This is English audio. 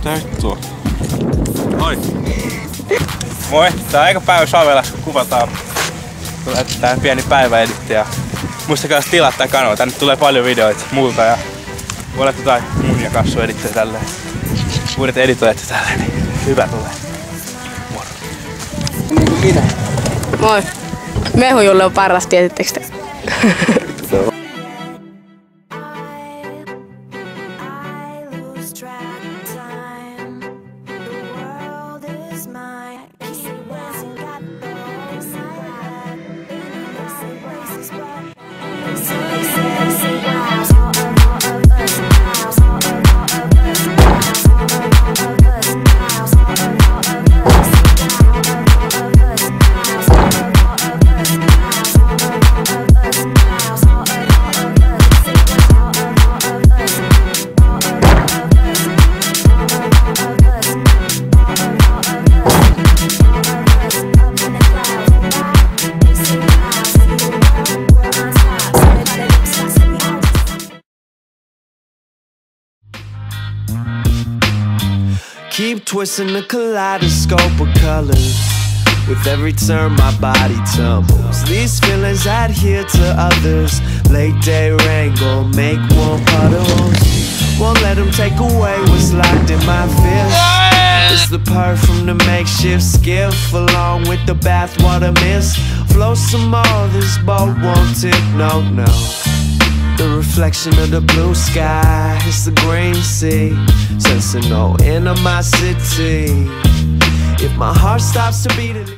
Mitä vittua? Moi! Moi! Tää on aika päivä Savelas, kun kuvataan. Tulee tää pieni päiväeditti ja muistakaa tilata tää kanava. Tänne tulee paljon videoita multa ja voi olla jotain munia kassu edittää tälleen. Uudet editoijat ja tälleen, niin hyvä tulee. Moro! Niin kuin minä. Moi! Mehujulle on paras, tiedättekö te? Keep twisting the kaleidoscope of colors. With every turn my body tumbles. These feelings adhere to others. Late day rain gon' make warm puddles. Won't let them take away what's locked in my fist. It's the perfume, the makeshift skiff, along with the bathwater mist. Flow some more, this boat won't tip, no, no. The reflection of the blue sky, it's the green sea. Sensing no end of my city. If my heart stops to beat it